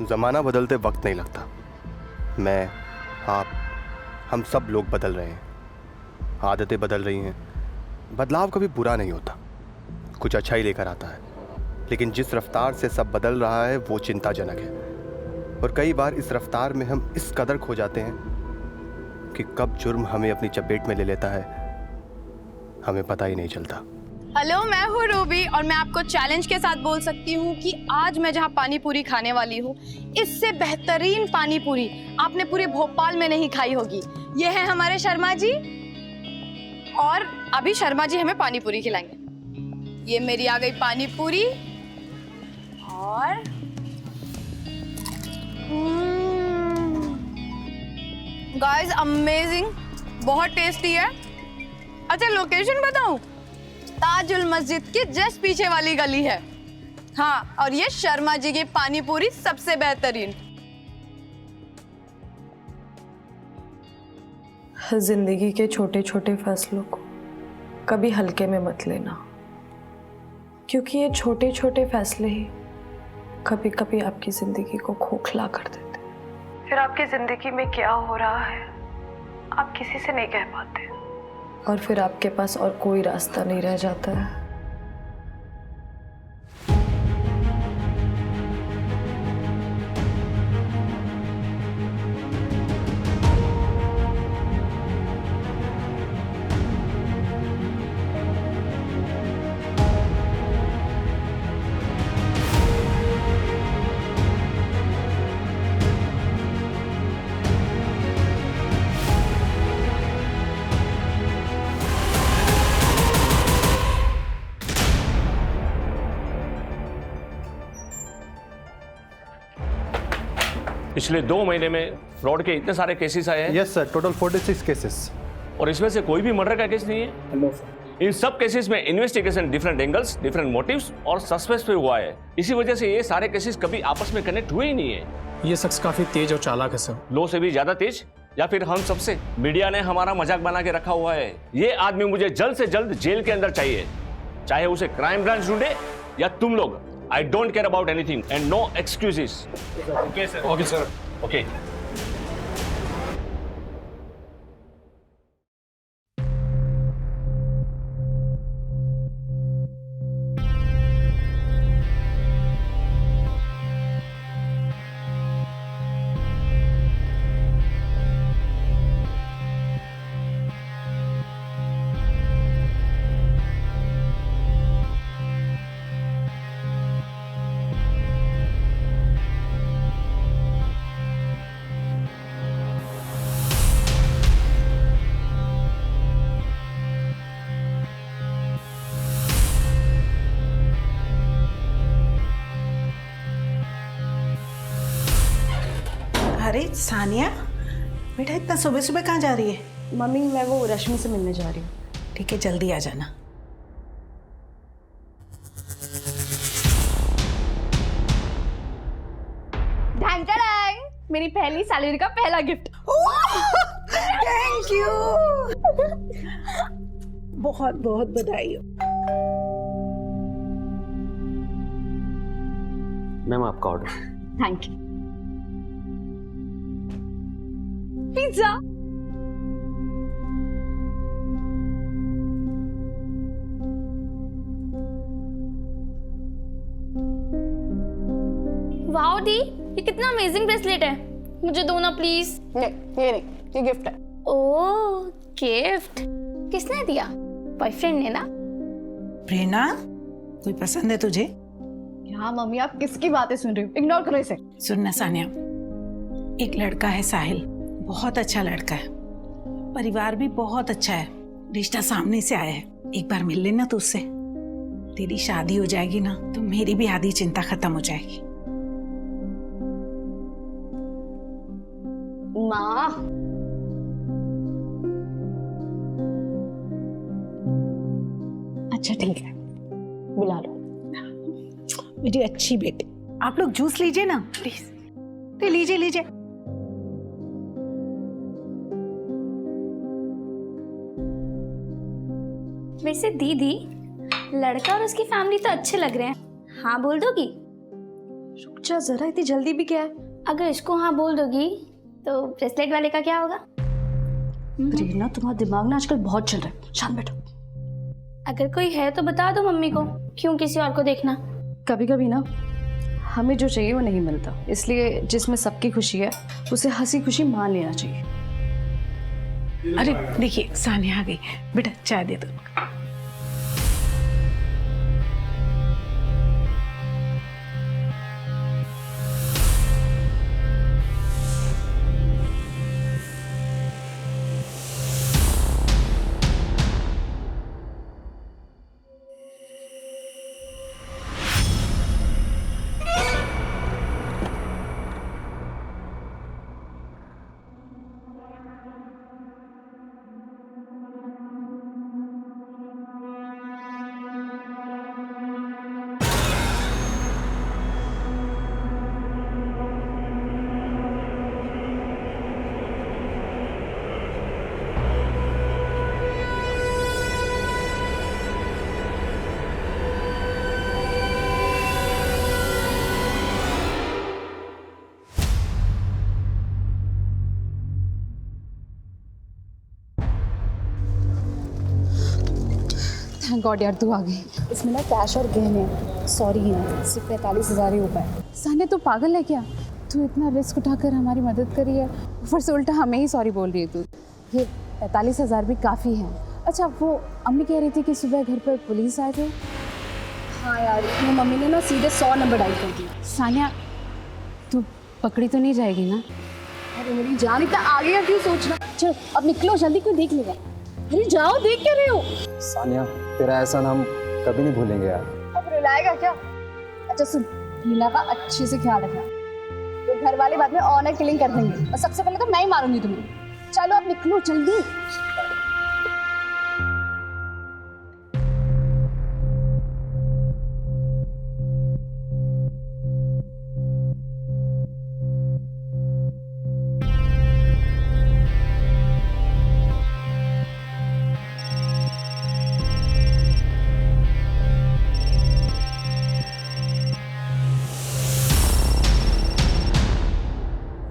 ज़माना बदलते वक्त नहीं लगता। मैं, आप, हम सब लोग बदल रहे हैं, आदतें बदल रही हैं। बदलाव कभी बुरा नहीं होता, कुछ अच्छा ही लेकर आता है। लेकिन जिस रफ्तार से सब बदल रहा है वो चिंताजनक है। और कई बार इस रफ्तार में हम इस कदर खो जाते हैं कि कब जुर्म हमें अपनी चपेट में ले लेता है हमें पता ही नहीं चलता। हेलो, मैं हूँ रूबी और मैं आपको चैलेंज के साथ बोल सकती हूँ कि आज मैं जहाँ पानी पूरी खाने वाली हूँ, इससे बेहतरीन पानी पूरी आपने पूरे भोपाल में नहीं खाई होगी। ये है हमारे शर्मा जी और अभी शर्मा जी हमें पानी पूरी खिलाएंगे। ये मेरी आ गई पानी पूरी और गाइस अमेजिंग, बहुत टेस्टी है। अच्छा लोकेशन बताऊं? ताजुल मस्जिद के जस्ट पीछे वाली गली है। हाँ, और ये शर्मा जी की पानी पूरी सबसे बेहतरीन। जिंदगी के छोटे छोटे फैसलों को कभी हल्के में मत लेना, क्योंकि ये छोटे छोटे फैसले ही कभी कभी आपकी जिंदगी को खोखला कर देते। फिर आपकी जिंदगी में क्या हो रहा है आप किसी से नहीं कह पाते, और फिर आपके पास और कोई रास्ता नहीं रह जाता है। पिछले 2 महीने में फ्रॉड के इतने सारे केसेस आए हैं। Yes sir, total 46 cases. और इसमें से कोई भी मर्डर का केस नहीं है। No sir. इन सब केसेस में investigation different angles, different motives और सस्पेंस पे हुआ है। इसी वजह से ये सारे केसेस कभी आपस में कनेक्ट हुए ही नहीं है। ये शख्स काफी तेज और चालाक है सर। लो से भी ज्यादा तेज, या फिर हम सबसे मीडिया ने हमारा मजाक बना के रखा हुआ है। ये आदमी मुझे जल्द से जल्द जेल के अंदर चाहिए, चाहे उसे क्राइम ब्रांच ढूंढे या तुम लोग। I don't care about anything and no excuses. Okay sir. Okay sir. Okay. अरे सानिया बेटा, इतना सुबह सुबह कहाँ जा रही है? मम्मी, मैं वो रश्मि से मिलने जा रही हूँ। ठीक है, जल्दी आ जाना। ढंग ढंग, मेरी पहली सैलरी का पहला गिफ्ट। थैंक यू, बहुत बहुत बधाई हो। मैम आपका order. Thank you. Pizza. Wow दी, ये कितना अमेजिंग ब्रेसलेट है। मुझे दो ना प्लीज। नहीं, ये नहीं, ये गिफ्ट है। ओह गिफ्ट, किसने दिया? बॉयफ्रेंड ने ना? प्रेरणा, कोई पसंद है तुझे? हाँ मम्मी, आप किसकी बातें सुन रही हो? इग्नोर करो इसे। सुनना सानिया, एक लड़का है साहिल, बहुत अच्छा लड़का है, परिवार भी बहुत अच्छा है, रिश्ता सामने से आया है। एक बार मिल लेना तो उससे। तेरी शादी हो जाएगी ना तो मेरी भी आधी चिंता खत्म हो जाएगी। माँ, अच्छा ठीक है, बुला लो। मेरी अच्छी बेटी, आप लोग जूस लीजिए ना प्लीज। तो लीजिए लीजिए। वैसे दीदी, लड़का और उसकी फैमिली तो अच्छे लग रहे हैं। हाँ बोल दोगी? रुक जा जरा, इतनी जल्दी भी क्या है? अगर इसको हाँ बोल दोगी तो ब्रेसलेट वाले का क्या होगा? प्रेरणा, तुम्हारा दिमाग ना आजकल बहुत चल रहा है, शांत बैठो। अगर कोई है तो बता दो मम्मी को, क्यों किसी और को देखना? कभी कभी ना हमें जो चाहिए वो नहीं मिलता, इसलिए जिसमें सबकी खुशी है उसे हंसी खुशी मान लेना चाहिए। अरे देखिए सानिया आ गई, बेटा चाय दे दो। थैंक गॉड यार तू आ गई। इसमें ना कैश और गहने सॉरी है, सिर्फ 45,000 ही हो पाए। सानिया तू पागल है क्या? तू इतना रिस्क उठाकर हमारी मदद करी है, ऊपर से उल्टा हमें ही सॉरी बोल रही है तू। ये 45,000 भी काफ़ी हैं। अच्छा वो अम्मी कह रही थी कि सुबह घर पर पुलिस आए थे। हाँ यार, मेरी मम्मी ने ना सीधे 100 नंबर डायल कर दिया। सानिया तू पकड़ी तो नहीं जाएगी ना? अरे मेरी जान, इतना आगे का क्यों सोचना? चलो अब निकलो जल्दी, कोई देख लेगा। अरे जाओ, देख क्या रहे हो? सानिया तेरा एहसान हम कभी नहीं भूलेंगे यार। अब रुलाएगा क्या? अच्छा सुन, हीना का अच्छे से ख्याल रखना, तो घर वाले बाद में ऑनर किलिंग कर देंगे और सबसे पहले तो मैं ही मारूंगी तुम्हें। चलो अब निकलो जल्दी।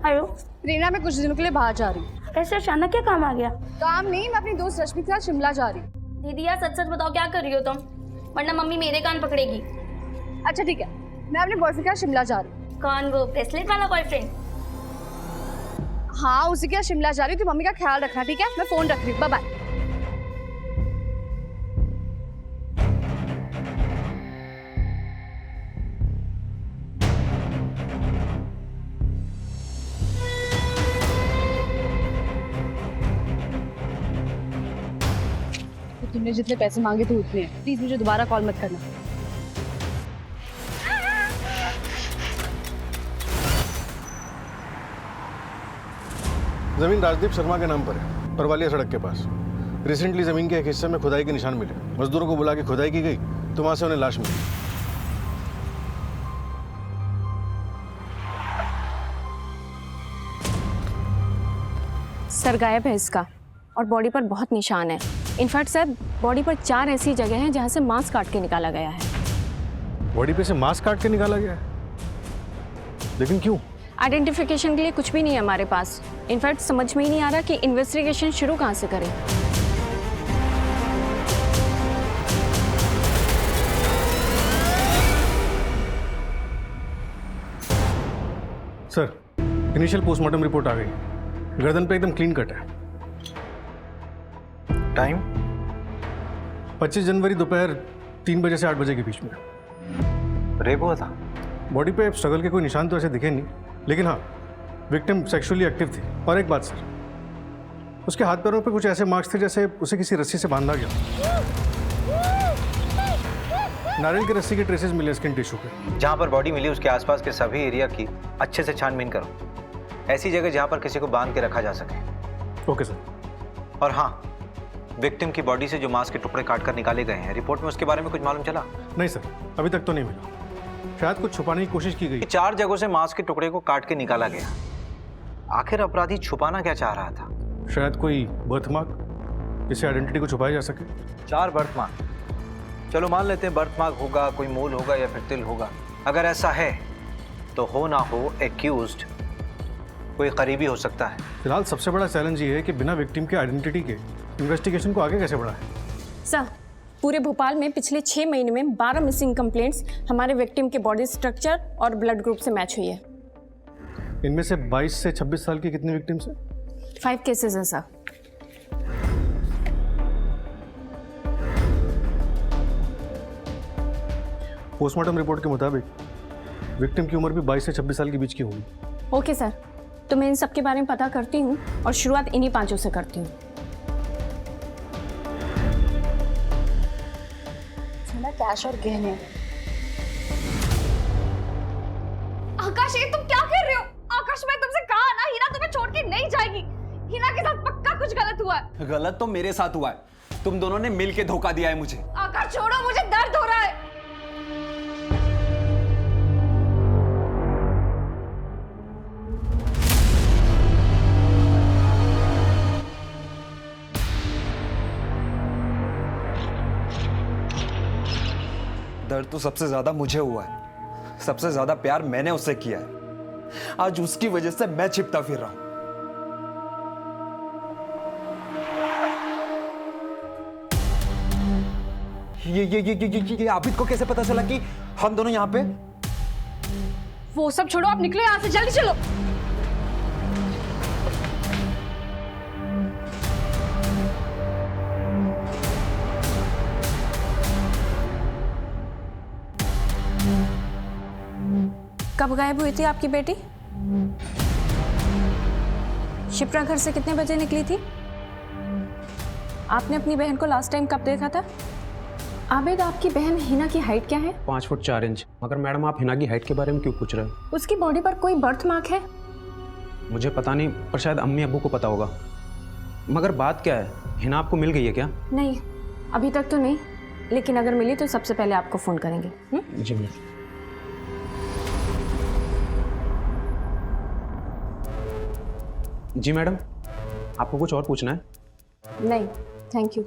हेलो, प्रेरणा, मैं कुछ दिनों के लिए बाहर जा रही हूँ। कैसे अचानक क्या काम आ गया? काम नहीं, मैं अपनी दोस्त रश्मि के साथ शिमला जा रही हूँ। दीदी यार सच सच बताओ क्या कर रही हो तुम, वरना मम्मी मेरे कान पकड़ेगी। अच्छा ठीक है, मैं अपने बॉयफ्रेंड के साथ शिमला जा रही हूँ। कौन, वो ब्रेसलेट वाला बॉयफ्रेंड? हाँ उसी के साथ शिमला जा रही हूँ, तो मम्मी का ख्याल रखना ठीक है? मैं फोन रख रही हूँ, बाय बाय। तुमने जितने पैसे मांगे थे उतने हैं, प्लीज मुझे दोबारा कॉल मत करना। जमीन राजदीप शर्मा के नाम पर है, परवालिया सड़क के पास। रिसेंटली जमीन के एक हिस्से में खुदाई के निशान मिले। मजदूरों को बुला के खुदाई की गई तो वहां से उन्हें लाश मिली। सर गायब है इसका और बॉडी पर बहुत निशान है। इनफैक्ट सर बॉडी पर 4 ऐसी जगह हैं जहां से मांस काट के निकाला गया है। बॉडी पे से मांस काट के निकाला गया है, लेकिन क्यों? आइडेंटिफिकेशन के लिए कुछ भी नहीं है हमारे पास। इनफैक्ट समझ में ही नहीं आ रहा कि इन्वेस्टिगेशन शुरू कहाँ से करें। सर इनिशियल पोस्टमार्टम रिपोर्ट आ गई, गर्दन पे एकदम क्लीन कट है। टाइम 25 जनवरी दोपहर 3 बजे से 8 बजे के बीच में। रेप हुआ था? बॉडी पे स्ट्रगल के कोई निशान तो ऐसे दिखे नहीं, लेकिन हाँ विक्टिम सेक्सुअली एक्टिव थी। और एक बात सर, उसके हाथ पैरों पे कुछ ऐसे मार्क्स थे जैसे उसे किसी रस्सी से बांधा गया। नारियल की रस्सी के ट्रेसेस मिले स्किन टिश्यू पे। जहाँ पर बॉडी मिली उसके आसपास के सभी एरिया की अच्छे से छानबीन करो, ऐसी जगह जहाँ पर किसी को बांध के रखा जा सके। Okay sir. और हाँ, विक्टिम की बॉडी से जो मांस के टुकड़े काट कर निकाले गए हैं, रिपोर्ट में उसके बारे में कुछ मालूम चला? नहीं सर, अभी तक तो नहीं मिला। शायद कुछ छुपाने की कोशिश की गई। 4 जगहों से मांस के टुकड़े को काट के निकाला गया। आखिर अपराधी छुपाना क्या चाह रहा था? शायद कोई बर्थमार्क, जिससे आइडेंटिटी को छुपाया जा सके। 4 बर्थमार्क, चलो मान लेते हैं बर्थमार्क होगा, कोई मूल होगा या फिर तिल होगा। अगर ऐसा है तो हो ना हो एक्यूज्ड कोई करीबी हो सकता है। फिलहाल सबसे बड़ा चैलेंज ये है कि बिना विक्टिम के आइडेंटिटी के इन्वेस्टिगेशन को आगे कैसे बढ़ाएं। सर, पूरे भोपाल में पिछले 6 महीने में 12 मिसिंग कंप्लेंट्स हमारे विक्टिम के बॉडी स्ट्रक्चर और ब्लड ग्रुप से मैच हुई है। इनमें से 22 से 26 साल की कितनी विक्टिम्स हैं? 5 केसेस हैं सर। पोस्टमार्टम रिपोर्ट के मुताबिक विक्टिम की उम्र भी 22 से 26 साल के बीच की होगी। ओके सर, तो मैं इन सब के बारे में पता करती हूँ और शुरुआत इन्हीं 5 से करती हूँ। कैश और गहने। आकाश, ये तुम क्या कर रहे हो? आकाश, मैं तुमसे कहा ना, हिना तुम्हें छोड़ के नहीं जाएगी। हिना के साथ पक्का कुछ गलत हुआ है। गलत तो मेरे साथ हुआ है, तुम दोनों ने मिलके धोखा दिया है मुझे। आकाश छोड़ो, मुझे दर्द हो रहा है। दर्द तो सबसे ज्यादा मुझे हुआ है, सबसे ज्यादा प्यार मैंने उससे किया है। आज उसकी वजह से मैं छिपता फिर रहा हूं। ये आबिद को कैसे पता चला कि हम दोनों यहाँ पे? वो सब छोड़ो, आप निकलो यहाँ से, जल्दी चलो। कब गायब हुई थी आपकी बेटी? शिप्रा घर से कितने बजे निकली थी? आपने अपनी बहन को लास्ट टाइम कब देखा था? आबिद, आपकी बहन हिना की हाइट क्या है? 5 फुट 4 इंच। मगर मैडम, आप हिना की हाइट के बारे में क्यों पूछ रहे हैं? उसकी बॉडी पर कोई बर्थ मार्क है? मुझे पता नहीं, पर शायद अम्मी अब्बू को पता होगा। मगर बात क्या है, हिना आपको मिल गई है क्या? नहीं, अभी तक तो नहीं, लेकिन अगर मिली तो सबसे पहले आपको फोन करेंगे। जी मैम। जी मैडम, आपको कुछ और पूछना है? नहीं, थैंक यू।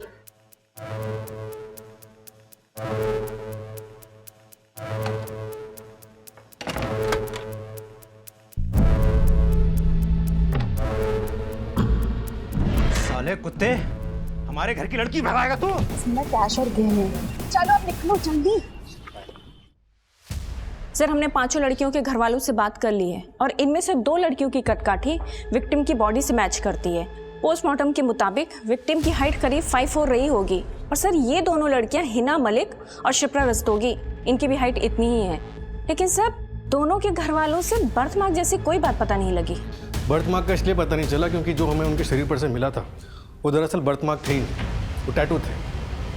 साले कुत्ते, हमारे घर की लड़की भगाएगा तू? कैश और गहने। चलो अब निकलो जल्दी। सर, हमने 5 लड़कियों के घर वालों से बात कर ली है और इनमें से 2 लड़कियों की कटकाठी विक्टिम की बॉडी से मैच करती है। पोस्टमार्टम के मुताबिक विक्टिम की हाइट करीब 5'4" रही होगी। और सर, ये दोनों लड़कियां हिना मलिक और शिप्रा रस्तोगी, इनकी भी हाइट इतनी ही है। लेकिन सर, दोनों के घर वालों से बर्थ मार्क जैसी कोई बात पता नहीं लगी। बर्थ मार्क का इसलिए पता नहीं चला क्योंकि जो हमें उनके शरीर पर से मिला था वो दरअसल बर्थ मार्क थे ही नहीं, वो टैटू थे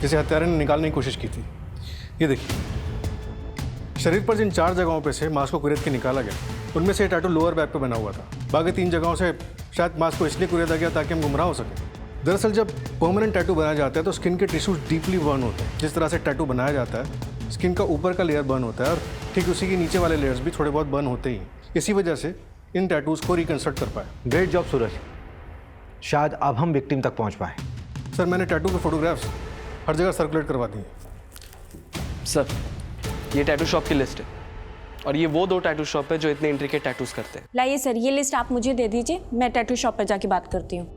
जिसे हत्यारे ने निकालने की कोशिश की थी। ये देखिए, शरीर पर जिन 4 जगहों पे से मांस को कुरेद के निकाला गया, उनमें से टैटू लोअर बैक पे बना हुआ था। बाकी 3 जगहों से शायद मांस को इसलिए कुरेदा गया ताकि हम गुमराह हो सके। दरअसल जब परमानेंट टैटू बनाया जाता है तो स्किन के टिश्यूज डीपली बर्न होते हैं। जिस तरह से टैटू बनाया जाता है, स्किन का ऊपर का लेयर बर्न होता है और ठीक उसी के नीचे वाले लेयर्स भी थोड़े बहुत बर्न होते ही। इसी वजह से इन टैटूज को रिकंस्ट्रक्ट कर पाए। ग्रेट जॉब सूरज, शायद अब हम विक्टिम तक पहुंच पाए। सर, मैंने टैटू के फोटोग्राफ्स हर जगह सर्कुलेट करवा दिए। सर, ये टैटू शॉप की लिस्ट है और ये वो 2 टैटू शॉप है जो इतने इंट्रिकेट टैटूज करते हैं। लाइए सर, ये लिस्ट आप मुझे दे दीजिए, मैं टैटू शॉप पर जाके बात करती हूँ।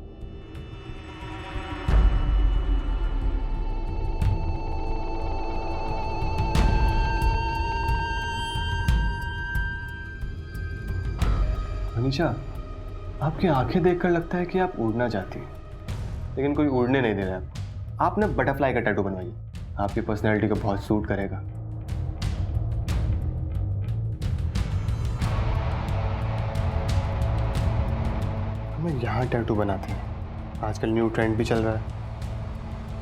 मनीषा, आपकी आंखें देखकर लगता है कि आप उड़ना चाहती हैं, लेकिन कोई उड़ने नहीं दे रहा है। आप ना बटरफ्लाई का टैटू बनवाइए, आपकी पर्सनैलिटी को बहुत सूट करेगा। हमें यहाँ टैटू बनाते हैं, आजकल न्यू ट्रेंड भी चल रहा है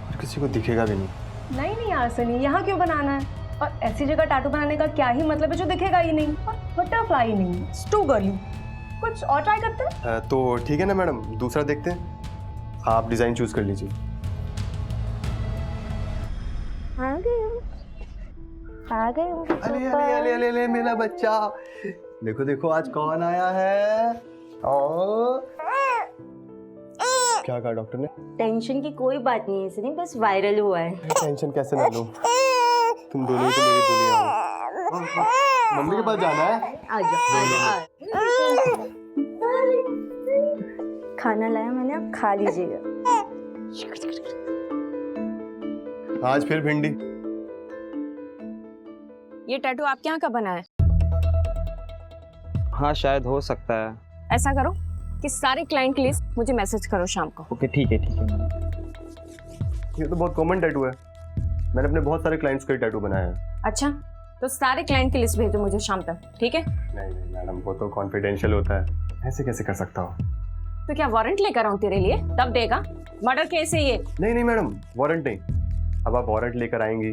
और किसी को दिखेगा भी नहीं। नहीं यार सनी, यहाँ क्यों बनाना है? और ऐसी जगह टैटू बनाने का क्या ही मतलब है जो दिखेगा ही नहीं? और बटरफ्लाई नहीं, इट्स टू गर्ली। कुछ और ट्राई करते हैं? तो ठीक है ना मैडम, दूसरा देखते हैं। आप डिजाइन चूज कर लीजिए। आ गए। अरे अरे अरे अरे अरे मेरा बच्चा, देखो देखो आज कौन आया है। क्या कहा डॉक्टर ने? टेंशन की कोई बात नहीं है सनी, बस वायरल हुआ है। टेंशन कैसे ना लूं, तुम दोनों ही तो मेरी दुनिया हो। मम्मी के पास जाना है। खाना लाया मैंने, आप खा लीजिएगा। आज फिर भिंडी। ये टैटू आपके यहाँ का बना है? हाँ शायद हो सकता है। ऐसा करो कि सारे क्लाइंट की लिस्ट मुझे मैसेज करो शाम को। ओके ठीक है ये तो बहुत कॉमन टैटू है, मैंने अपने बहुत सारे क्लाइंट्स का टैटू बनाया है। अच्छा, तो सारे क्लाइंट की लिस्ट भेजो मुझे शाम तक, ठीक है? नहीं नहीं मैडम, वो तो कॉन्फिडेंशियल होता है, ऐसे कैसे कर सकता हूँ? तो क्या वारंट लेकर आऊँ तेरे लिए, तब देगा? मर्डर केस है ये। नहीं नहीं मैडम, वारंट नहीं। अब आप वारंट लेकर आएंगी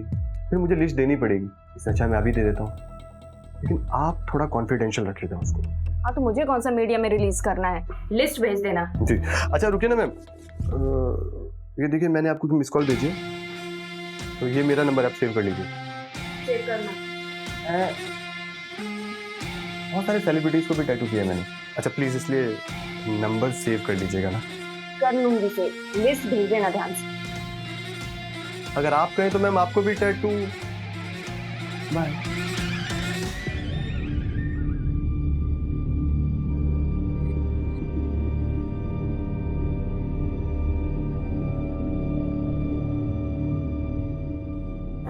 फिर मुझे लिस्ट देनी पड़ेगी, इससे अच्छा मैं अभी दे देता हूँ, लेकिन आप थोड़ा कॉन्फिडेंशियल रख लेते हैं उसको। हाँ तो मुझे कौन सा मीडिया में रिलीज करना है, लिस्ट भेज देना। जी अच्छा रुकिए ना मैम, ये देखिए मैंने आपको मिस कॉल भेजी है, तो ये मेरा नंबर आप सेव कर लीजिए। सेव करना। बहुत सारे सेलिब्रिटीज को भी टैटू किया है मैंने। अच्छा प्लीज इसलिए नंबर सेव कर लीजिएगा ना। कर लूंगी सेव, लिस्ट भेज देना ध्यान से। अगर आप कहें तो मैम आपको भी टैटू। बाय।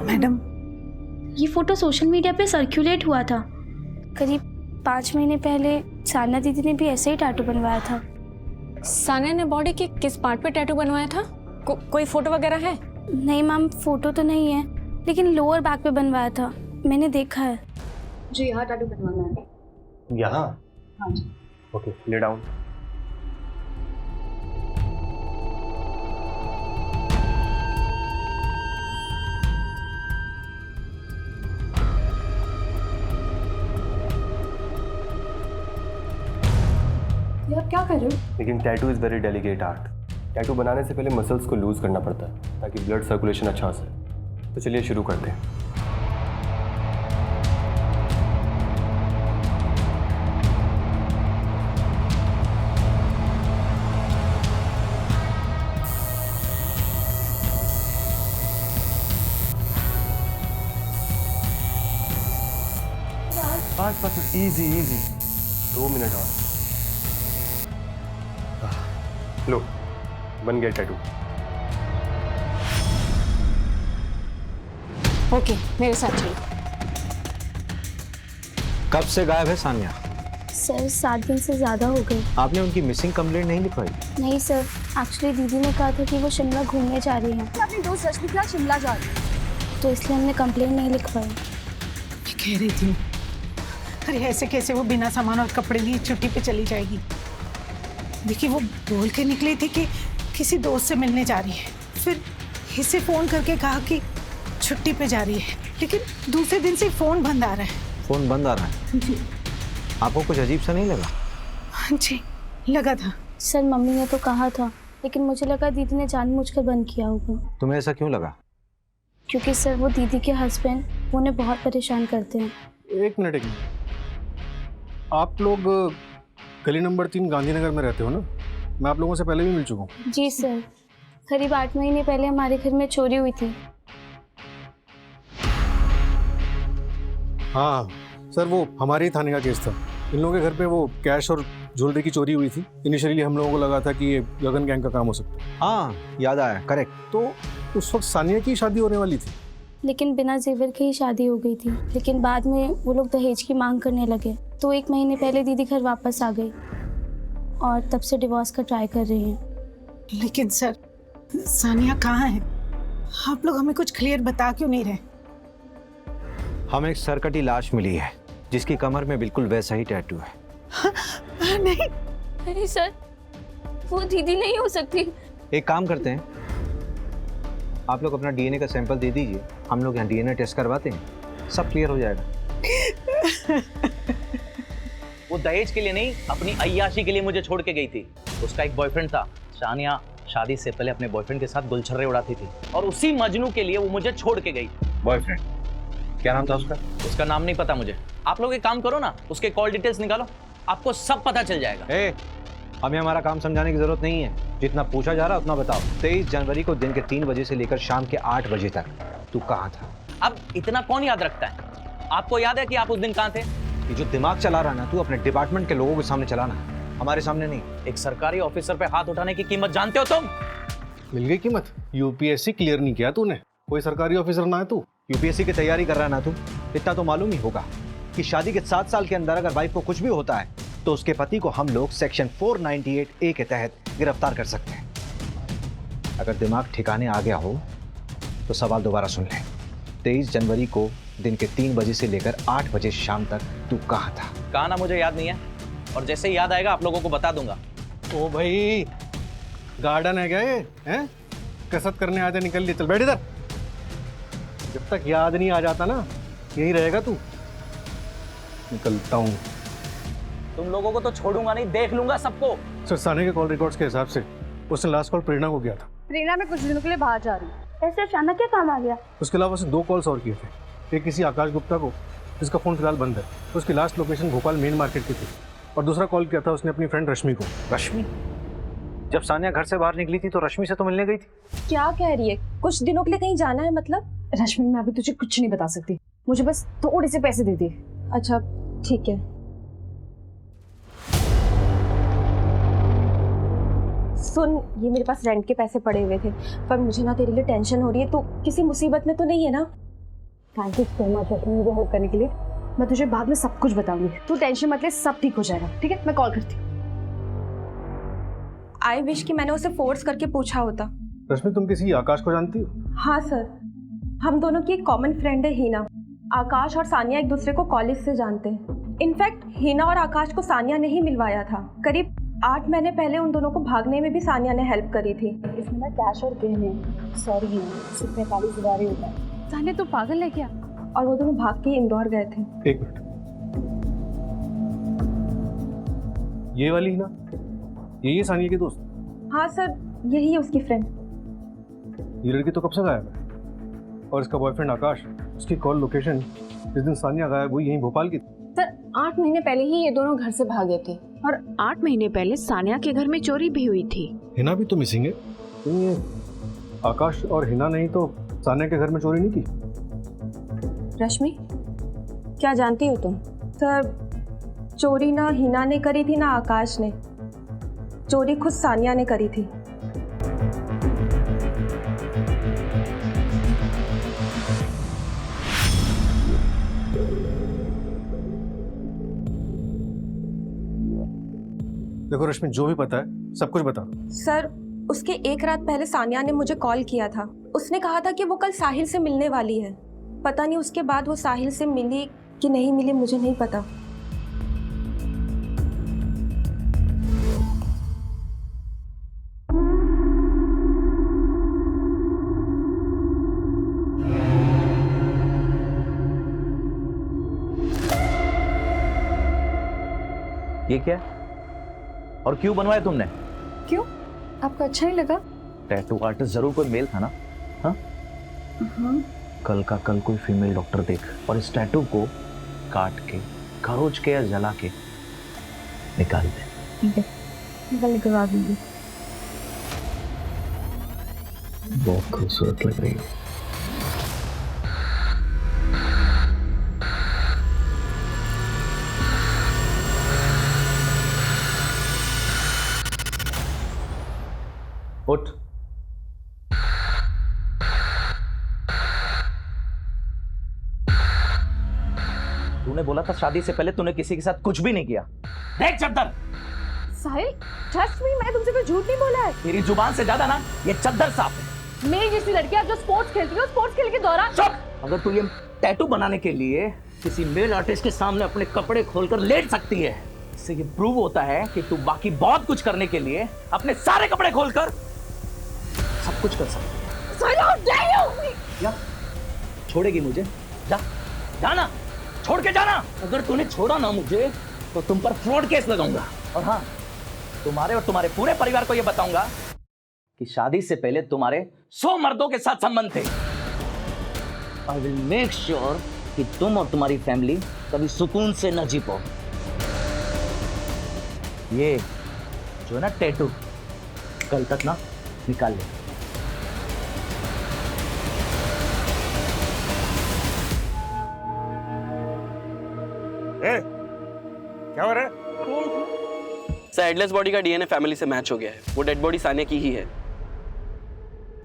मैडम, ये फोटो सोशल मीडिया पे सर्कुलेट हुआ था। करीब 5 महीने पहले सान्या दीदी ने भी ऐसे ही टैटू बनवाया था। सान्या ने बॉडी के किस पार्ट पे टैटू बनवाया था? कोई फोटो वगैरह है? नहीं मैम, फोटो तो नहीं है, लेकिन लोअर बैक पे बनवाया था, मैंने देखा है। जी यहाँ टैटू बनवाना है। यहाँ? हाँ जी। Okay, lay down. यार क्या कर रहे हो? लेकिन tattoo is very delicate art. Tattoo बनाने से पहले मसल्स को लूज करना पड़ता है ताकि ब्लड सर्कुलेशन अच्छा हो सके। तो चलिए शुरू करते हैं। बस इजी इजी, 2 मिनट और। लो, बन गया टैटू। ओके, मेरे साथ चलो। कब से गायब है सान्या? सर 7 दिन से ज़्यादा हो गए। आपने उनकी मिसिंग कंप्लेंट नहीं लिखवाई? नहीं सर, एक्चुअली दीदी ने कहा था कि वो शिमला घूमने जा रही हैं, अपनी दोस्त रश्मिका शिमला जा रही है, तो इसलिए हमने कंप्लेंट नहीं लिखवाई। मैं कह रही थी, अरे ऐसे कैसे वो बिना सामान और कपड़े लिए छुट्टी पे चली जाएगी? देखिए वो बोल के निकली थी कि किसी दोस्त से मिलने जा रही है, फिर इसे फ़ोन करके कहा कि छुट्टी पे जा रही है, लेकिन दूसरे दिन से फ़ोन बंद आ रहा है। फ़ोन बंद आ रहा है? जी। आपको कुछ अजीब सा नहीं लगा? हाँ जी, लगा था। सर मम्मी ने तो कहा था, लेकिन मुझे लगा दीदी ने जानबूझकर बंद किया होगा। तुम्हें ऐसा क्यों लगा? क्योंकि सर वो दीदी के हस्बैंड उन्हें बहुत परेशान करते हैं। एक मिनट। आप लोग गली नंबर 3 गांधीनगर में रहते हो ना? मैं आप लोगों से पहले भी मिल चुका हूँ। जी सर, करीब 8 महीने पहले हमारे घर में चोरी हुई थी। हाँ सर, वो हमारे ही थाने का केस था। इन लोगों के घर पे वो कैश और ज्वेलरी की चोरी हुई थी। इनिशियली हम लोगों को लगा था कि ये गगन गैंग का काम हो सकता है। हाँ याद आया, करेक्ट। तो उस वक्त सानिया की शादी होने वाली थी, लेकिन बिना जेवर के ही शादी हो गई थी। लेकिन बाद में वो लोग दहेज की मांग करने लगे, तो 1 महीने पहले दीदी घर वापस आ गई और तब से डिवोर्स का ट्राई कर रही हैं। लेकिन सर सानिया कहाँ है? आप लोग हमें कुछ क्लियर बता क्यों नहीं रहे? हमें एक सरकटी लाश मिली है जिसकी कमर में बिल्कुल वैसा ही टैटू है। नहीं नहीं सर, वो दीदी नहीं हो सकती। एक काम करते हैं, आप लोग अपना डीएनए का सैंपल दे दीजिए, हम लोग यहाँ डीएनए टेस्ट करवाते हैं, सब क्लियर हो जाएगा। वो दहेज के लिए नहीं, अपनी अय्याशी के लिए मुझे छोड़ के गई थी। उसका एक बॉयफ्रेंड था। सानिया शादी से पहले अपने बॉयफ्रेंड के साथ गुलछर्रे उड़ाती थी और उसी मजनू के लिए वो मुझे छोड़ के गई। बॉयफ्रेंड? क्या नाम था उसका? उसका नाम नहीं पता मुझे। आप लोग एक काम करो ना, उसके कॉल डिटेल्स निकालो, आपको सब पता चल जाएगा। हमें हमारा काम समझाने की जरूरत नहीं है, जितना पूछा जा रहा है उतना बताओ। 23 जनवरी को दिन के 3 बजे से लेकर शाम के 8 बजे तक तू कहाँ था? अब इतना कौन याद रखता है? आपको याद है कि आप उस दिन कहाँ थे? ये जो दिमाग चला रहा ना तू अपने डिपार्टमेंट के लोगों के सामने चलाना, हमारे सामने नहीं। एक सरकारी ऑफिसर पे हाथ उठाने की कीमत जानते हो तुम? मिल गई कीमत। यूपीएससी क्लियर नहीं किया तूने, कोई सरकारी ऑफिसर ना है तू। यूपीएससी की तैयारी कर रहा है ना तू, इतना तो मालूम ही होगा कि शादी के 7 साल के अंदर अगर वाइफ को कुछ भी होता है तो उसके पति को हम लोग सेक्शन 498A के तहत गिरफ्तार कर सकते हैं। अगर दिमाग ठिकाने आ गया हो तो सवाल दोबारा सुन ले। 23 जनवरी को दिन के 3 बजे से लेकर 8 बजे शाम तक तू कहाँ था? कहा ना मुझे याद नहीं है, और जैसे ही याद आएगा आप लोगों को बता दूंगा। ओ भाई, गार्डन है क्या ये? हैं? कसरत करने आते निकल लिए, चल बैठ इधर। जब तक याद नहीं आ जाता ना यही रहेगा तू। निकलता हूँ। तुम लोगों को तो छोड़ूंगा नहीं, देख लूंगा सबको। सर, साने के कॉल रिकॉर्ड्स के हिसाब से उसने लास्ट कॉल प्रेरणा को किया था। प्रेरणा में कुछ दिनों के लिए बाहर जा रही हूँ। ऐसे अचानक क्या काम आ गया? उसके अलावा उसने 2 कॉल्स और किए थे। एक किसी आकाश गुप्ता को, जिसका फ़ोन फिलहाल बंद है। उसकी last location Bhopal main market की थी। और दूसरा कॉल किया था उसने अपनी फ्रेंड रश्मि को। रश्मि? जब सानिया घर से बाहर निकली थी तो रश्मि से तो मिलने गई थी। क्या कह रही है? कुछ दिनों के लिए कहीं जाना है मतलब? रश्मि, मैं अभी तुझे कुछ नहीं बता सकती, मुझे बस थोड़े से पैसे दे दे। अच्छा ठीक है। सुन, ये मेरे पास रेंट के पैसे पड़े हुए थे, पर मुझे ना तेरे लिए टेंशन हो रही है। तो किसी मुसीबत में तो नहीं है ना? थैंक यू सो मच रश्मि मुझे हेल्प करने के लिए। मैं तुझे बाद में सब कुछ बताऊंगी, तू टेंशन मत ले, सब ठीक हो जाएगा। ठीक है, मैं कॉल करती हूँ। आई विश कि मैंने उसे फोर्स करके पूछा होता। रश्मि, तुम किसी आकाश को जानती हो? हाँ सर, हम दोनों की एक कॉमन फ्रेंड है हीना। आकाश और सानिया एक दूसरे को कॉलेज से जानते हैं। इनफैक्ट हीना और आकाश को सानिया ने ही मिलवाया था। करीब 8 महीने पहले उन दोनों को भागने में भी सानिया ने हेल्प करी थी। इसमें ना कैश और गहने, सॉरी सिर्फ 45,000 ही होता है। सानिया तो पागल है क्या? और वो दोनों भाग के इंदौर गए थे। एक मिनट, ये वाली ही ना? यही है सानिया की दोस्त? हाँ सर, यही है उसकी फ्रेंड। ये लड़की तो कब से गायब है? और इसका बॉयफ्रेंड आकाश, उसकी कॉल लोकेशन जिस दिन सानिया गायब हुई यहीं भोपाल की। सर, 8 महीने पहले ही ये दोनों घर से भागे थे, और 8 महीने पहले सानिया के घर में चोरी भी हुई थी। हिना भी तो मिसिंग है। ये आकाश और हिना नहीं तो सानिया के घर में चोरी नहीं की? रश्मि, क्या जानती हो तुम? सर, चोरी ना हिना ने करी थी ना आकाश ने, चोरी खुद सानिया ने करी थी। देखो रश्मि, जो भी पता है सब कुछ बता। सर, उसके एक रात पहले सानिया ने मुझे कॉल किया था। उसने कहा था कि वो कल साहिल से मिलने वाली है। पता नहीं उसके बाद वो साहिल से मिली कि नहीं मिली, मुझे नहीं पता। ये क्या? और क्यों बनवाया तुमने? क्यों? आपको अच्छा नहीं लगा? टैटू आर्टिस्ट जरूर कोई मेल था ना? हाँ? हाँ। कल का कल कोई फीमेल डॉक्टर देख और इस टैटू को काट के, खरोच के या जला के निकाल दे। ठीक है, निकलवा दूंगी। बहुत खूबसूरत लग रही है। उठ। तूने बोला था शादी से पहले तूने किसी के साथ कुछ भी नहीं किया। देख चद्दर। साहिल, ट्रस्ट मी, मैं तुमसे कोई झूठ नहीं बोला है। तेरी जुबान से ज्यादा ना ये चद्दर साफ है। मेरी जैसी लड़कियां जो स्पोर्ट्स खेलती है, स्पोर्ट्स खेलने के दौरान। चुप! अगर तू ये टैटू बनाने के लिए किसी मेल आर्टिस्ट के सामने अपने कपड़े खोलकर लेट सकती है, इससे ये प्रूव होता है कि तू बाकी बहुत कुछ करने के लिए अपने सारे कपड़े खोलकर सब कुछ कर सकती है। साहिल, how dare you! या छोड़ेगी मुझे? जा, जाना, छोड़ के जाना। अगर तूने छोड़ा ना मुझे तो तुम पर फ्रॉड केस लगाऊंगा। और हाँ, तुम्हारे और तुम्हारे पूरे परिवार को यह बताऊंगा कि शादी से पहले तुम्हारे 100 मर्दों के साथ संबंध थे। आई विल मेक श्योर कि तुम और तुम्हारी फैमिली कभी सुकून से न जी पाओ। ये जो है ना टैटू, कल तक ना निकाल ले। क्या हो रहा है? सर हेडलेस बॉडी का डीएनए फैमिली से मैच हो गया है। वो डेड बॉडी सानिया की ही है।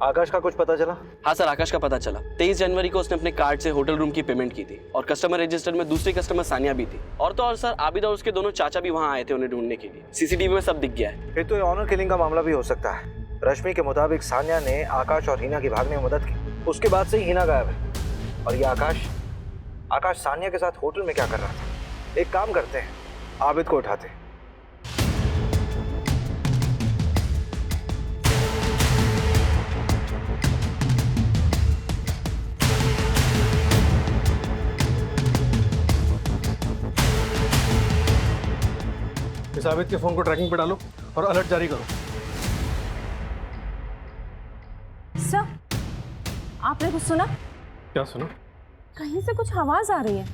आकाश का कुछ पता चला? हाँ सर, आकाश का पता चला। 23 जनवरी को उसने अपने कार्ड से होटल रूम की पेमेंट की थी और कस्टमर रजिस्टर में दूसरी कस्टमर सानिया भी थी। और तो और सर, आबिद और उसके दोनों चाचा भी वहाँ आए थे उन्हें ढूंढने के लिए। सीसीटीवी में सब दिख गया है। फिर तो ये ऑनर किलिंग का मामला भी हो सकता है। रश्मि के मुताबिक सानिया ने आकाश और हिना की भागने में मदद की, उसके बाद से ही हिना गायब है। और ये आकाश सानिया के साथ होटल में क्या कर रहा था? एक काम करते हैं, आबिद को उठाते हैं। इस आबिद के फोन को ट्रैकिंग पे डालो और अलर्ट जारी करो। सर, आपने कुछ सुना? क्या सुना? कहीं से कुछ आवाज आ रही है।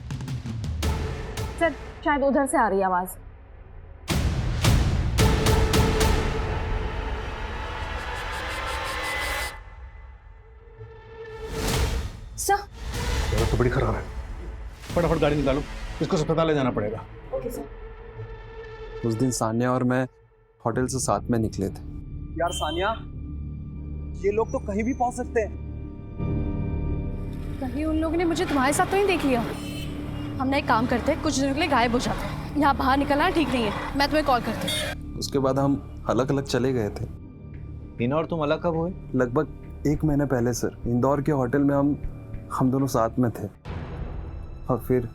सर, शायद उधर से आ रही है आवाज। सर, जरूरत तो बड़ी खराब है। फटाफट गाड़ी निकालो, इसको अस्पताल ले जाना पड़ेगा। Okay sir. उस दिन सानिया और मैं होटल से साथ में निकले थे। यार सानिया, ये लोग तो कहीं भी पहुंच सकते हैं। कहीं उन लोगों ने मुझे तुम्हारे साथ तो नहीं देख लिया। हम ना एक काम करते हैं, कुछ दिनों के लिए गायब हो जाते हैं। यहाँ बाहर निकलना ठीक नहीं है। मैं तुम्हें कॉल करती हूँ। उसके बाद हम अलग अलग चले गए थे। हिना और तुम अलग कब हुए? लगभग 1 महीने पहले सर। इंदौर के होटल में हम दोनों साथ में थे। और फिर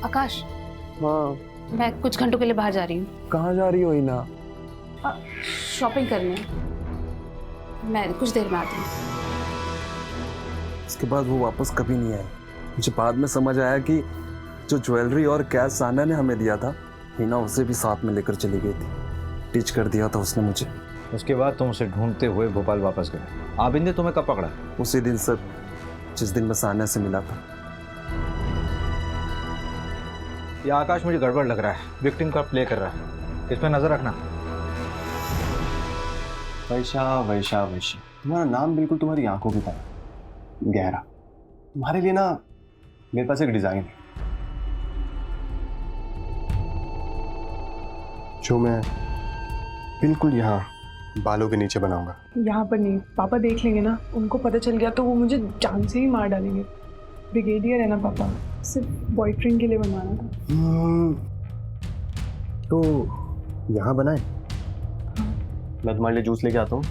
आकाश, हाँ, मैं कुछ घंटों के लिए बाहर जा रही हूँ। कहाँ जा रही हो हिना? शॉपिंग करने। मैं कुछ देर में आती हूँ। इसके बाद वो वापस कभी नहीं आए। मुझे बाद में समझ आया कि जो ज्वेलरी और कैश सानिया ने हमें दिया था, हिना उसे भी साथ में लेकर चली गई थी। टीच कर दिया था उसने मुझे। उसके बाद तुम उसे ढूंढते हुए भोपाल वापस गए। आबिद ने तुम्हें कब पकड़ा? उसी दिन सर, जिस दिन मैं सानिया से मिला था। ये आकाश मुझे गड़बड़ लग रहा है। विक्टिम का प्ले कर रहा है, इस पर नजर रखना। वैशा, तुम्हारा नाम बिल्कुल तुम्हारी आंखों की तरह गहरा। तुम्हारे लिए ना मेरे पास एक डिजाइन है जो मैं बिल्कुल यहाँ बालों के नीचे बनाऊंगा। यहाँ पर नहीं, पापा देख लेंगे ना। उनको पता चल गया तो वो मुझे जान से ही मार डालेंगे। ब्रिगेडियर है ना पापा, सिर्फ बॉयफ्रेंड के लिए बनवाना था। तो यहाँ बनाए। मैं तुम्हारे लिए जूस लेके आता हूँ,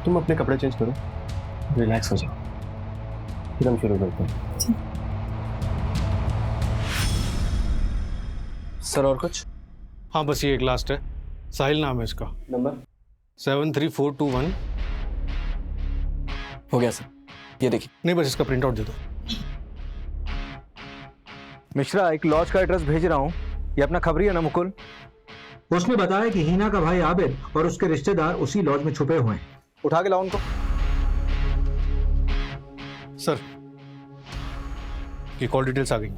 तुम अपने कपड़े चेंज करो, रिलैक्स हो जाओ, फिर हम शुरू करते हैं। सर और कुछ? हाँ, बस ये एक लास्ट है। साहिल नाम है इसका। नंबर 73421। हो गया सर, ये देखिए। नहीं, बस इसका प्रिंट आउट दे दो। मिश्रा, एक लॉज का एड्रेस भेज रहा हूँ। ये अपना खबरी है ना मुकुल? उसने बताया कि हिना का भाई आबिद और उसके रिश्तेदार उसी लॉज में छुपे हुए हैं। उठा के लाओ उनको। सर, ये कॉल डिटेल्स आ गई।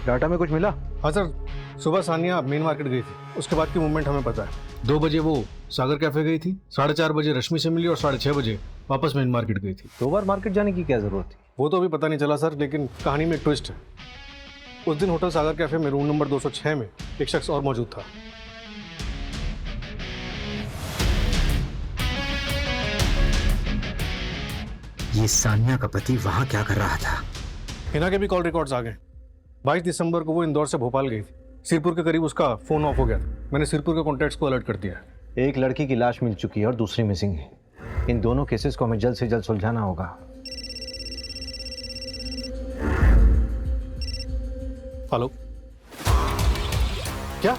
डाटा में कुछ मिला? हाँ सर, सुबह सानिया मेन मार्केट गई थी, उसके बाद की मूवमेंट हमें पता है। 2 बजे वो सागर कैफे गई थी, 4:30 बजे रश्मि से मिली और 6:30 बजे वापस मेन मार्केट गई थी। 2 बार मार्केट जाने की क्या जरूरत थी? वो तो अभी पता नहीं चला सर, लेकिन कहानी में एक ट्विस्ट है। उस दिन होटल सागर कैफे में रूम नंबर 206 में एक शख्स और मौजूद था। ये सानिया का पति वहां क्या कर रहा था? हिना के भी कॉल रिकॉर्ड्स आ गए। 22 दिसंबर को वो इंदौर से भोपाल गई थी। सिरपुर के करीब उसका फोन ऑफ हो गया था। मैंने सिरपुर के कॉन्टैक्ट्स को अलर्ट कर दिया है। एक लड़की की लाश मिल चुकी है और दूसरी मिसिंग है। इन दोनों केसेस को हमें जल्द से जल्द सुलझाना होगा। हेलो, क्या?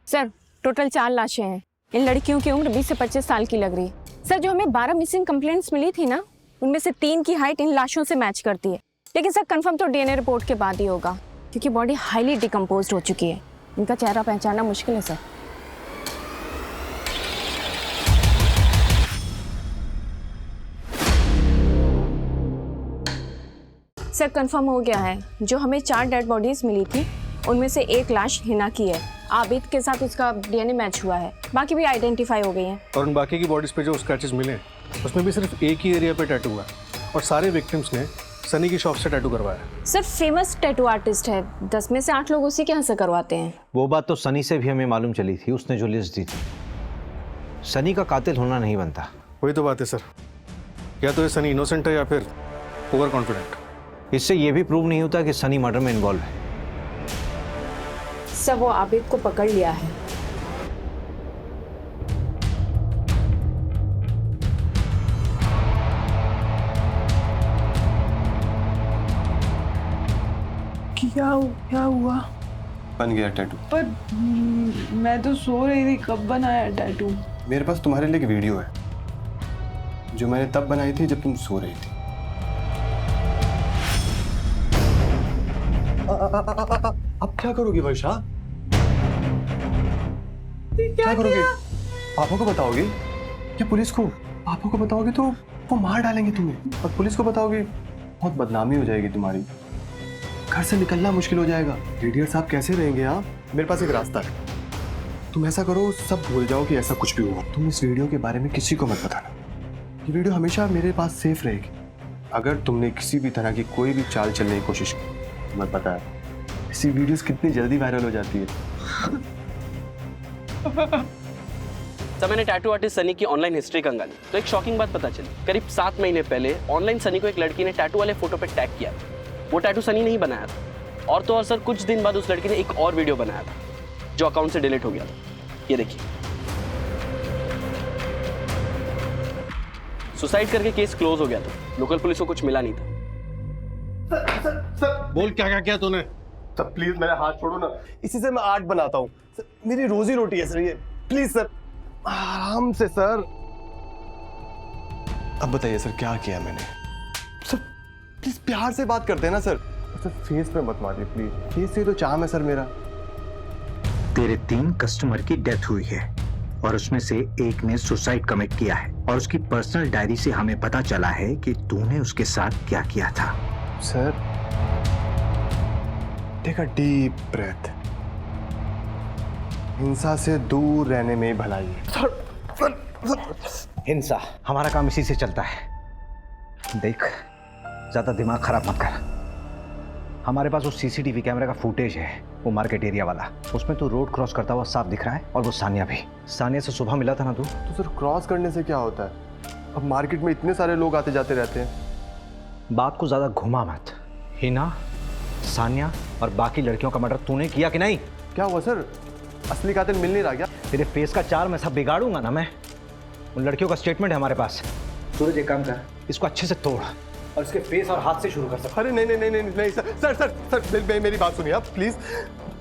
सर, टोटल 4 लाशें हैं। इन लड़कियों की उम्र 20 से 25 साल की लग रही है। सर, जो हमें 12 मिसिंग कंप्लेंट्स मिली थी ना, उनमें से 3 की हाइट इन लाशों से मैच करती है। लेकिन सर, कंफर्म तो डीएनए रिपोर्ट के बाद ही होगा, क्योंकि बॉडी हाईली डिकम्पोज्ड हो चुकी है। इनका चेहरा पहचानना मुश्किल है सर। सर कंफर्म हो गया है, जो हमें 4 डेड बॉडीज मिली थी उनमें से एक लाश हिना की है। आबिद के साथ उसका डीएनए मैच हुआ है, बाकी भी आइडेंटिफाई हो गई हैं। और उन बाकी की बॉडीज पे जो स्क्रैचेस मिले उसमें भी सिर्फ एक ही एरिया पे टैटू हुआ है और सारे विक्टिम्स ने सनी की शॉप से टैटू करवाया। सर फेमस टैटू आर्टिस्ट है, 10 में से 8 लोग उसी के यहाँ से करवाते हैं। वो बात तो सनी से भी हमें मालूम चली थी, उसने जो लिस्ट दी थी। सनी का कातिल होना नहीं बनता। वही तो बात है सर, या तो ये सनी इनोसेंट है या फिर ओवर कॉन्फिडेंट। इससे ये भी प्रूव नहीं होता कि सनी मर्डर में इन्वॉल्व है। सब वो आबिद को पकड़ लिया है। क्या हुआ? बन गया टैटू। पर मैं तो सो रही थी, कब बनाया टैटू? मेरे पास तुम्हारे लिए एक वीडियो है जो मैंने तब बनाई थी जब तुम सो रही थी। अब क्या करोगी वर्षा? क्या करोगी? पापा को बताओगी या पुलिस को? पापा को बताओगी तो वो मार डालेंगे तुम्हें, और पुलिस को बताओगी बहुत बदनामी हो जाएगी तुम्हारी, घर से निकलना मुश्किल हो जाएगा। लीडर साहब कैसे रहेंगे आप? मेरे पास एक रास्ता है, तुम ऐसा करो सब भूल जाओ कि ऐसा कुछ भी हुआ। तुम इस वीडियो के बारे में किसी को मत बताना, ये वीडियो हमेशा मेरे पास सेफ रहेगी। अगर तुमने किसी भी तरह की कोई भी चाल चलने की कोशिश की, तुम्हें पता है ऐसी वीडियोस कितनी जल्दी वायरल हो जाती है। तब मैंने टैटू आर्टिस्ट सनी की ऑनलाइन हिस्ट्री कंगाली तो एक शॉकिंग बात पता चली। करीब 7 महीने पहले ऑनलाइन सनी को एक लड़की ने टैटू वाले फोटो पे टैग किया था। वो टैटू सनी ने ही बनाया था। और तो और सर कुछ दिन बाद उस लड़की ने एक और वीडियो बनाया था जो अकाउंट से डिलीट हो गया था। ये देखिए, सुसाइड करके केस क्लोज हो गया था, लोकल पुलिस को कुछ मिला नहीं था। सर बोल क्या क्या किया तूने? सर प्लीज मेरा हाथ छोड़ो ना, इसी से मैं आर्ट बनाता हूँ। मेरी रोजी रोटी है सर ये, प्लीज सर आराम से सर। अब बताइए सर क्या किया मैंने? सर प्लीज प्यार से बात करते हैं ना सर। सर फेस पे मत मारिए प्लीज, फेस से तो चाम है सर मेरा। तेरे 3 कस्टमर की डेथ हुई है और उसमें से एक ने सुसाइड कमिट किया है, और उसकी पर्सनल डायरी से हमें पता चला है कि तूने उसके साथ क्या किया था। Sir take a deep breath, हिंसा से दूर रहने में भलाई है। हिंसा हमारा काम इसी से चलता है। देख ज्यादा दिमाग खराब मत कर। हमारे पास वो सीसीटीवी कैमरे का फुटेज है, वो मार्केट एरिया वाला, उसमें तो रोड क्रॉस करता हुआ साफ दिख रहा है। और वो सानिया भी, सानिया से सुबह मिला था ना तू? तो सर क्रॉस करने से क्या होता है? अब मार्केट में इतने सारे लोग आते जाते रहते हैं। बात को ज्यादा घुमा मत। हिना, सानिया और बाकी लड़कियों का मर्डर तूने किया कि नहीं? क्या हुआ सर, असली कातिल मिल नहीं रहा क्या? तेरे फेस का चार मैं सब बिगाड़ूंगा ना मैं। उन लड़कियों का स्टेटमेंट है हमारे पास। सूरज एक काम कर, इसको अच्छे से तोड़ और इसके फेस और हाथ से शुरू कर सकता। अरे नहीं नहीं नहीं नहीं नहीं सर सर सर सर मेरी बात सुनिए आप प्लीज।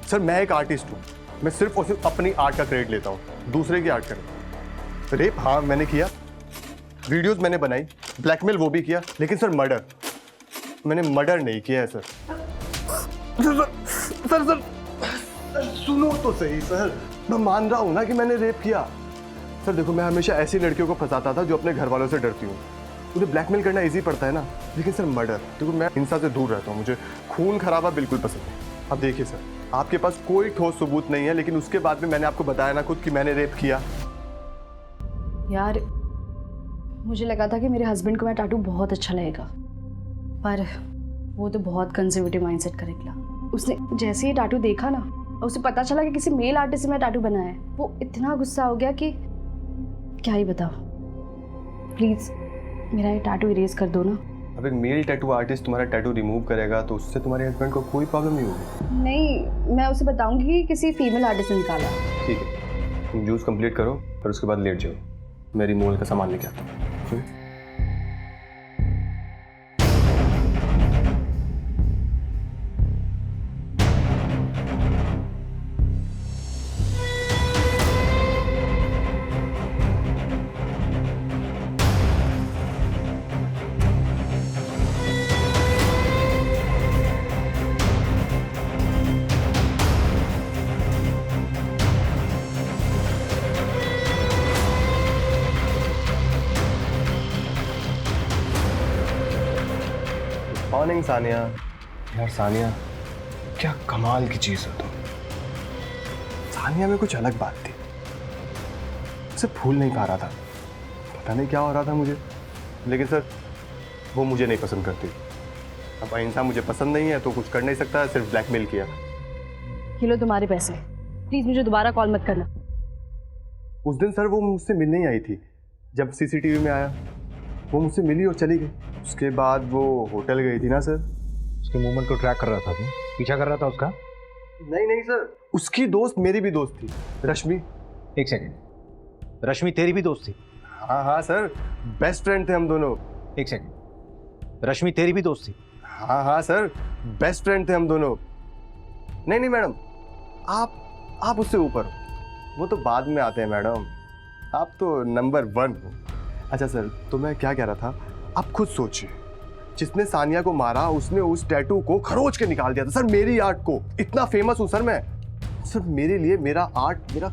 सर मैं एक आर्टिस्ट हूँ, मैं सिर्फ और सिर्फ अपनी आर्ट का क्रेडिट लेता हूँ, दूसरे की आर्ट का। रेप हाँ मैंने किया, वीडियोस मैंने बनाई, ब्लैकमेल वो भी किया, लेकिन सर मर्डर मैंने मर्डर नहीं किया है सर। सर सर सुनो तो सही सर, मैं मान रहा हूँ ना कि मैंने रेप किया। सर देखो मैं हमेशा ऐसी लड़कियों को फंसाता था जो अपने घर वालों से डरती हूँ, उन्हें ब्लैकमेल करना इजी पड़ता है ना। लेकिन सर मर्डर, देखो मैं हिंसा से दूर रहता हूँ, मुझे खून खराबा बिल्कुल पसंद नहीं। अब देखिए सर आपके पास कोई ठोस सबूत नहीं है, लेकिन उसके बाद भी मैंने आपको बताया ना खुद कि मैंने रेप किया। यार मुझे लगा था कि मेरे हस्बैंड को मैं टैटू बहुत अच्छा लगेगा, पर वो तो बहुत कंजर्वेटिव माइंडसेट का निकला। उसने जैसे ही टैटू देखा ना, और उसे पता चला कि किसी मेल आर्टिस्ट से मैं टैटू बनाया है, वो इतना गुस्सा हो गया कि क्या ही बताओ। प्लीज़ मेरा ये टैटू इरेज कर दो ना। अब एक मेल टैटू आर्टिस्ट तुम्हारा टैटू रिमूव करेगा तो उससे तुम्हारे हस्बैंड को कोई प्रॉब्लम नहीं होगी। नहीं, मैं उसे बताऊंगी कि किसी फीमेल आर्टिस्ट ने निकाला। ठीक है, तुम जूस कंप्लीट करो और उसके बाद लेट जाओ, मेरी मोल का सामान लेके आता हूँ। मॉर्निंग सानिया। यार सानिया, क्या कमाल की चीज हो तुम। सानिया में कुछ अलग बात थी, उसे भूल नहीं पा रहा था। पता नहीं क्या हो रहा था मुझे, लेकिन सर वो मुझे नहीं पसंद करती। अब इंसान मुझे पसंद नहीं है तो कुछ कर नहीं सकता, सिर्फ ब्लैकमेल किया। ये लो तुम्हारे पैसे, प्लीज मुझे दोबारा कॉल मत करना। उस दिन सर वो मुझसे मिलने ही आई थी। जब सीसीटीवी में आया वो मुझसे मिली और चली गई। उसके बाद वो होटल गई थी ना सर। उसके मूवमेंट को ट्रैक कर रहा था, तुम पीछा कर रहा था उसका? नहीं सर, उसकी दोस्त मेरी भी दोस्त थी, रश्मि। एक सेकंड, रश्मि तेरी भी दोस्त थी? हाँ सर, बेस्ट फ्रेंड थे हम दोनों। एक सेकंड, रश्मि तेरी भी दोस्त थी? हाँ सर, बेस्ट फ्रेंड थे हम दोनों। नहीं मैडम, आप उससे ऊपर हो, वो तो बाद में आते हैं मैडम, आप तो नंबर 1 हो। अच्छा सर, तो मैं क्या कह रहा था, आप खुद सोचिए, जिसने सानिया को मारा उसने उस टैटू को खरोच के निकाल दिया था सर, मेरी आर्ट को। इतना फेमस हूं सर मैं, सर मेरे लिए मेरा आर्ट मेरा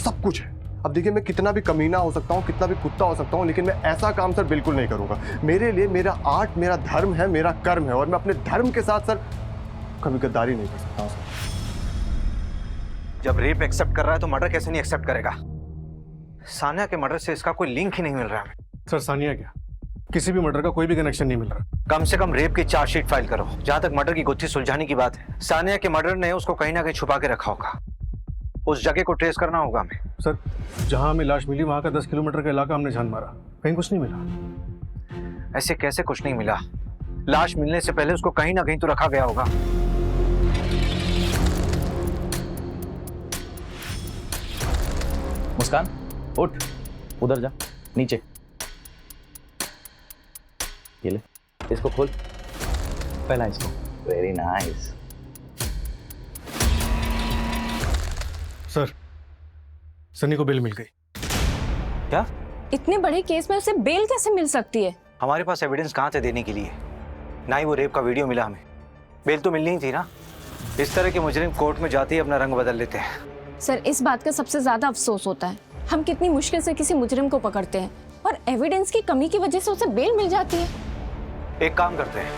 सब कुछ है। अब देखिए, मैं कितना भी कमीना हो सकता हूँ, कितना भी कुत्ता हो सकता हूँ, लेकिन मैं ऐसा काम सर बिल्कुल नहीं करूँगा। मेरे लिए मेरा आर्ट मेरा धर्म है, मेरा कर्म है, और मैं अपने धर्म के साथ सर कभी गद्दारी नहीं कर सकता सर। जब रेप एक्सेप्ट कर रहा है तो मर्डर कैसे नहीं एक्सेप्ट करेगा? सानिया के मर्डर से इसका कोई लिंक ही नहीं मिल रहा है। सर सानिया क्या, किसी भी मर्डर का कोई भी कनेक्शन नहीं मिल रहा। कम से कम रेप की चार्जशीट फाइल करो। जहां तक मर्डर की गुत्थी सुलझाने की बात है, सानिया के मर्डर ने उसको कहीं ना कहीं छुपा के रखा होगा। उस जगह को ट्रेस करना होगा हमें। सर, जहां हमें लाश मिली वहां का 10 किलोमीटर का इलाका हमने छान मारा, कहीं कुछ नहीं मिला। ऐसे कैसे कुछ नहीं मिला? लाश मिलने से पहले उसको कहीं ना कहीं तो रखा गया होगा। मुस्कान उठ, उधर जा, नीचे। ये ले, इसको खोल, पहला इसको। Very nice. सर, सनी को बेल मिल गई। क्या? इतने बड़े केस में उसे बेल कैसे मिल सकती है? हमारे पास एविडेंस कहाँ थे देने के लिए? ना ही वो रेप का वीडियो मिला हमें। बेल तो मिलनी ही थी ना। इस तरह के मुजरिम कोर्ट में जाते ही अपना रंग बदल लेते हैं। सर, इस बात का सबसे ज्यादा अफसोस होता है, हम कितनी मुश्किल से किसी मुजरिम को पकड़ते हैं और एविडेंस की कमी की वजह से उसे बेल मिल जाती है। एक काम करते हैं,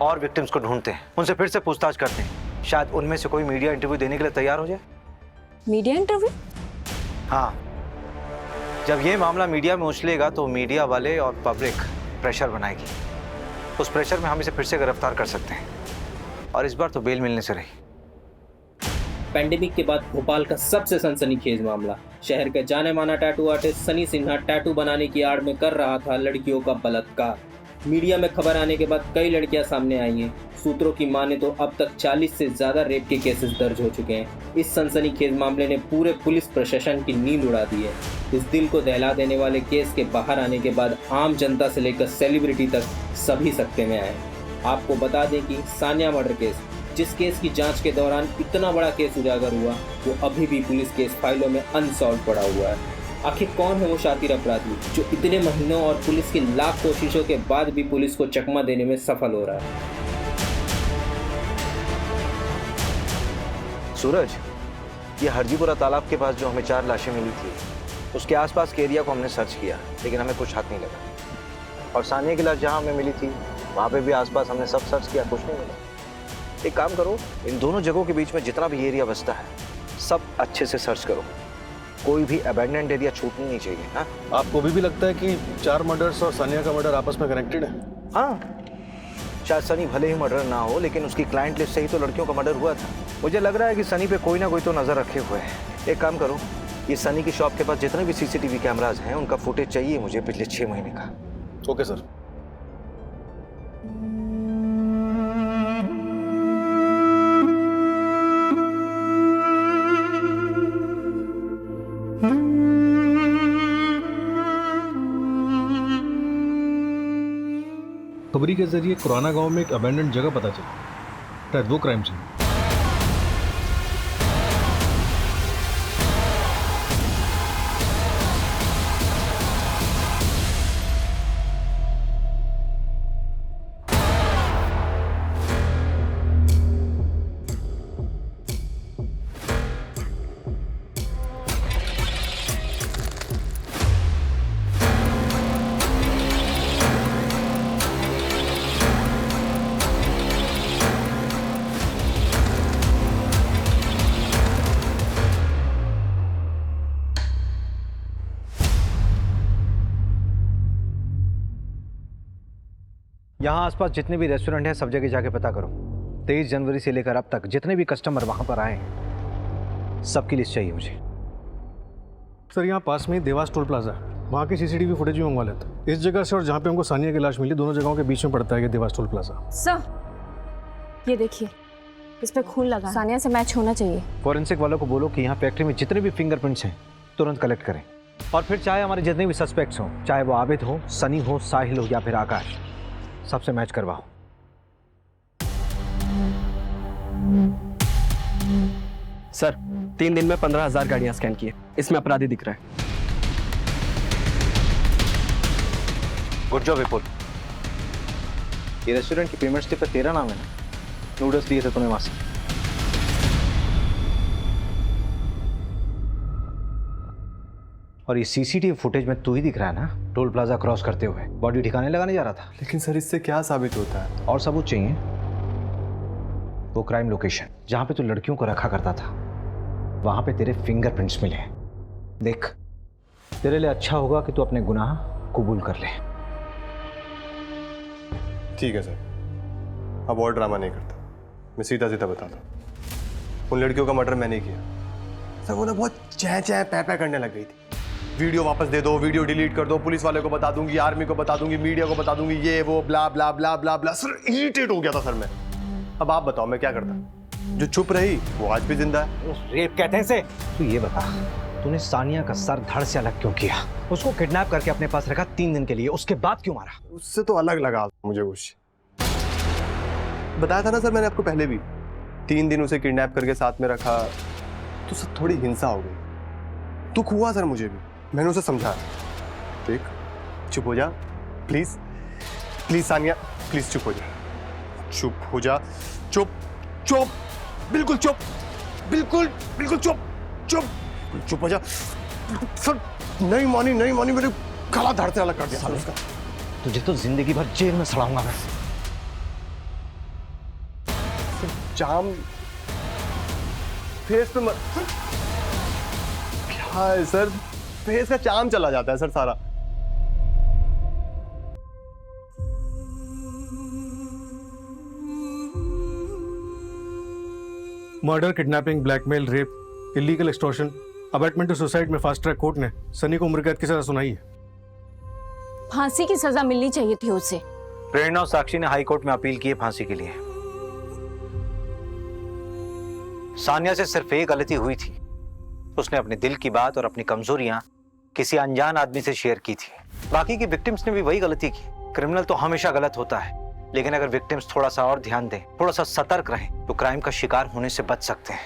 और विक्टिम्स को ढूंढते हैं, उनसे फिर से पूछताछ करते हैं, शायद उनमें से कोई मीडिया इंटरव्यू देने के लिए तैयार हो जाए। Media interview? हाँ, जब ये मामला मीडिया में उछलेगा तो मीडिया वाले और पब्लिक प्रेशर बनाएगी। उस प्रेशर में हम इसे फिर से गिरफ्तार कर सकते हैं, और इस बार तो बेल मिलने से रही। पैंडेमिक के बाद भोपाल का सबसे सनसनीखेज मामला। शहर के जाने माना tattoo artist Sunny Sinha tattoo बनाने की आड़ में कर रहा था लड़कियों का बलात्कार। मीडिया में खबर आने के बाद कई लड़कियां सामने आई हैं। सूत्रों की माने तो अब तक 40 से ज्यादा रेप के केसेस दर्ज हो चुके हैं। इस सनसनीखेज मामले ने पूरे पुलिस प्रशासन की नींद उड़ा दी है। इस दिल को दहला देने वाले केस के बाहर आने के बाद आम जनता से लेकर सेलिब्रिटी तक सभी सकते में आए। आपको बता दें कि सानिया मर्डर केस, जिस केस की जांच के दौरान इतना बड़ा केस उजागर हुआ, वो अभी भी पुलिस केस फाइलों में अनसॉल्व पड़ा हुआ है। आखिर कौन है वो शातिर अपराधी जो इतने महीनों और पुलिस की लाख कोशिशों के बाद भी पुलिस को चकमा देने में सफल हो रहा है? सूरज, ये हरजीपुरा तालाब के पास जो हमें 4 लाशें मिली थी, उसके आसपास के एरिया को हमने सर्च किया, लेकिन हमें कुछ हाथ नहीं लगा। और सानिया की लाश जहाँ हमें मिली थी वहाँ पे भी आसपास हमने सब सर्च किया, कुछ नहीं मिला। एक काम करो, इन दोनों जगहों के बीच में जितना भी एरिया बचता है सब अच्छे से सर्च करो, कोई भी अबैंडन्ड एरिया छूटनी नहीं चाहिए। हाँ, आपको भी लगता है कि 4 मर्डर्स और सानिया का मर्डर आपस में कनेक्टेड है? हाँ, शायद सनी भले ही मर्डर ना हो, लेकिन उसकी क्लाइंट लिस्ट से ही तो लड़कियों का मर्डर हुआ था। मुझे लग रहा है कि सनी पे कोई ना कोई तो नजर रखे हुए है। एक काम करो, ये सनी की शॉप के पास जितने भी सीसीटीवी कैमराज हैं उनका फुटेज चाहिए मुझे पिछले 6 महीने का। Okay sir. खबरी के जरिए खुराना गांव में एक अबैंडन्ड जगह पता चली, शायद वो क्राइम सीन। यहाँ आसपास जितने भी रेस्टोरेंट हैं सब जगह जाके पता करो। 23 जनवरी से लेकर अब तक जितने भी कस्टमर वहाँ पर आए हैं सबकी लिस्ट चाहिए मुझे। सर यहाँ पास में ही देवास टोल प्लाजा है, वहाँ की सीसीटीवी फुटेज भी मंगवा लेते। इस जगह से और जहाँ पे हमको सानिया की लाश मिली, दोनों जगहों के बीच में पड़ता है ये देवास टोल प्लाजा। सर ये देखिए, इस पे खून लगा, सानिया से मैच होना चाहिए। फॉरेंसिक वालों को बोलो कि यहाँ फैक्ट्री में जितने भी फिंगरप्रिंट्स हैं तुरंत कलेक्ट करें, और फिर चाहे हमारे जितने भी सस्पेक्ट्स हों, चाहे वो आबिद हो, सनी हो, साहिल हो या फिर आकाश, सबसे मैच करवाओ। सर 3 दिन में 15,000 गाड़ियां स्कैन किए, इसमें अपराधी दिख रहा है। गुड जॉब विपुल। ये रेस्टोरेंट की पेमेंट स्लिप पर तेरा नाम है ना? नूडल्स दिए थे तूने वहां से। और ये सीसीटीवी फुटेज में तू ही दिख रहा है ना, टोल प्लाजा क्रॉस करते हुए बॉडी ठिकाने लगाने जा रहा था। लेकिन सर इससे क्या साबित होता है? और सबूत चाहिए। वो क्राइम लोकेशन जहां पे तू लड़कियों को रखा करता था, वहां पे तेरे फिंगरप्रिंट्स मिले। देख, तेरे लिए अच्छा होगा कि तू अपने गुनाह कबूल कर ले। ठीक है सर, अब और ड्रामा नहीं करता, मैं सीधा सीधा बताता हूँ। उन लड़कियों का मर्डर मैंने ही किया। सर वो ना बहुत चै चै पै पै करने लग गई थी। वीडियो वापस दे दो, वीडियो डिलीट कर दो, पुलिस वाले को बता दूंगी, आर्मी को बता दूंगी, मीडिया को बता दूंगी, ये वो ब्ला ब्ला ब्ला ब्ला ब्ला। सर इरिटेट हो गया था सर मैं। अब आप बताओ मैं क्या करता? जो चुप रही वो आज भी जिंदा है। रेप कहते हैं इसे। तू ये बता, तूने सानिया का सर धड़ से अलग क्यों किया? उसको किडनैप करके अपने पास रखा 3 दिन के लिए, उसके बाद क्यों मारा? उससे तो अलग लगा मुझे कुछ। बताया था ना सर मैंने आपको पहले भी, 3 दिन उसे किडनैप करके साथ में रखा तो सर थोड़ी हिंसा हो गई। दुख हुआ सर मुझे भी, मैंने उसे समझाया। ठीक, चुप हो जा प्लीज, प्लीज सानिया प्लीज चुप हो जा, चुप हो जा, चुप चुप, बिल्कुल चुप, बिल्कुल बिल्कुल चुप चुप, चुप हो जा। सर नहीं मानी मेरे गला धड़ से अलग कर दिया सर उसका। तुझे तो जिंदगी भर जेल में सड़ाऊंगा मैं। जाम फेस पे क्या है सर, फेस का चाम चला जाता है सर सारा। Murder, kidnapping, blackmail, rape, illegal extortion, abetment to suicide में फास्ट ट्रैक कोर्ट ने सनी को उम्र कैद की सजा सुनाई है। फांसी की सजा मिलनी चाहिए थी उसे। प्रेरणा और साक्षी ने हाई कोर्ट में अपील की है फांसी के लिए। सानिया से सिर्फ एक गलती हुई थी, उसने अपने दिल की बात और अपनी कमजोरियां किसी अनजान आदमी से शेयर की थी। बाकी की विक्टिम्स ने भी वही गलती की। क्रिमिनल तो हमेशा गलत होता है, लेकिन अगर विक्टिम्स थोड़ा सा और ध्यान दें, थोड़ा सा सतर्क रहें, तो क्राइम का शिकार होने से बच सकते हैं।